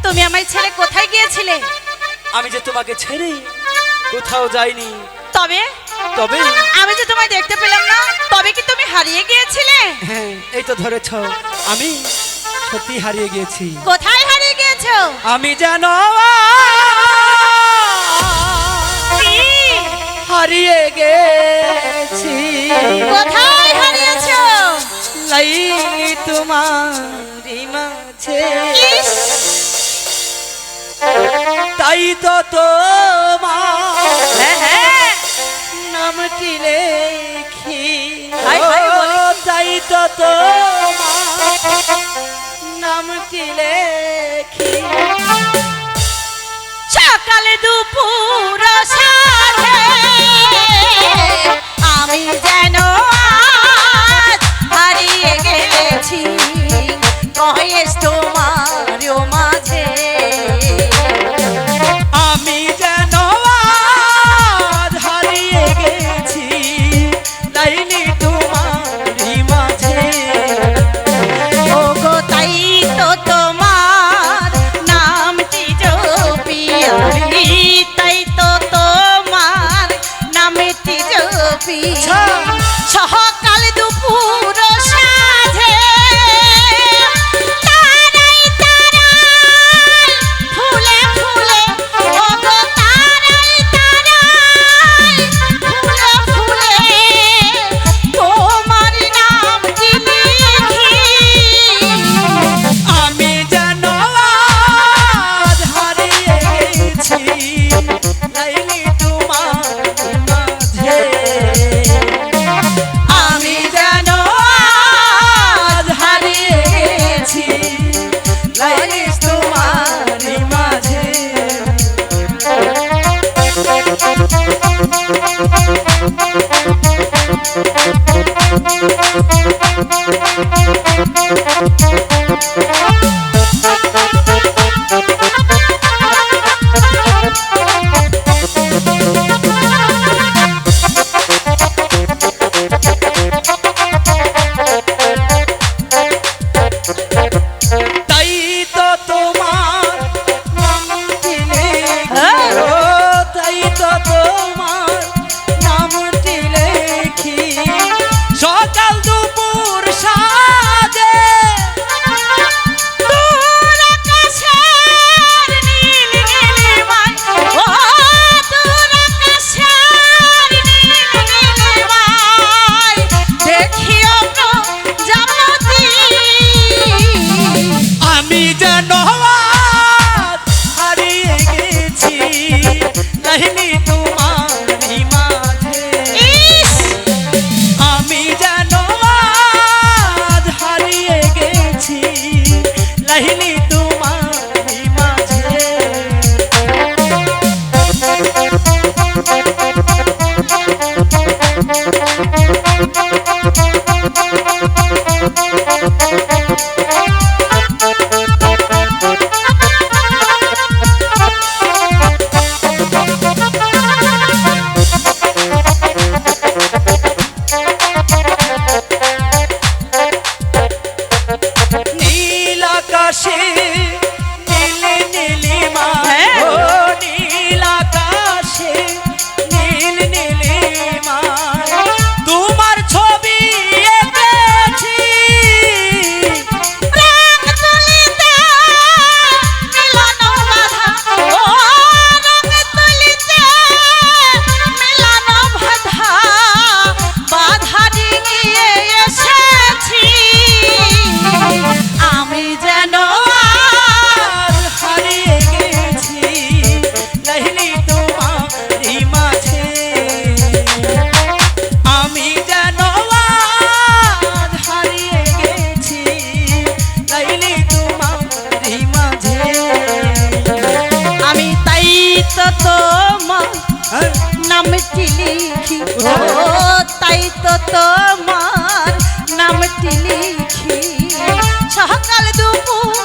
তুমি আমায় ছেড়ে কোথায় গিয়েছিলে? আমি যে তোমাকে ছেড়ে কোথাও যাইনি। তবে তবে আমি যে তোমায় দেখতে পেলাম না, তবে কি তুমি হারিয়ে গিয়েছিলে? হ্যাঁ, এই তো ধরেছ, আমি সত্যি হারিয়ে গিয়েছি। কোথায় হারিয়ে গিয়েছো? আমি যেন হারিয়ে গেছি। কোথায় হারিয়েছো? লাইলি তোমারি মাঝে, তাই তো তোমার নামটি লেখি। তাই তো তোমার নামটি লেখি। সকালে দুপুর সাথে আমি যেন আজ হারিয়ে গেছি কয়েস তোমার মাঝে। আমি যেন আজ হারিয়ে গেছি লাইলি তোমারি মাঝে। ও গো তাই তো তোমার নামটি জপি আমি, তাই তো তোমার নামটি জপি। সকাল দুপুর সাঁঝে তারাই তারাই ফুলে ফুলে, ও গো তারাই তারাই ফুলে ফুলে তোমার নামটি লিখি। আমি যেন আজ হারিয়ে গেছি লাইলি তোমারি মাঝে। আমি যেন আজ হারিয়ে গেছি লাইলি তোমারি মাঝে। তাই তো তোমার নামটি লেখি। ও তাই তো তোমার নামটি লেখি। সকাল দুপুর সাঁঝে দূর আকাশের নীল নীলিমায়, ও দূর আকাশের নীল নীলিমায় দেখিও প্রজাপতি। আমি যেন আজ হারিয়ে গেছি লাইলি তোমারি মাঝে। আমি যেন আজ হারিয়ে গেছি লাইলি তোমারি মাঝে। নীল আকাশে নীলি নীলিমা, ও নীল আকাশে নীল নীলিমা তোমার ছবি এঁকেছি। রং তুলিতে মিলন বাঁধা, ও রং তুলিতে মিলন বাঁধা, বাধা ডিঙিয়ে এসেছি। আমি যেন আজ হারিয়ে গেছি লাইলি তোমারি মাঝে। আমি যেন আজ হারিয়ে গেছি লাইলি তোমারি মাঝে। আমি তাই তো তোমার নামটি লিখি, ও তাই তো তোমার নামটি লিখি। সকাল দুপুর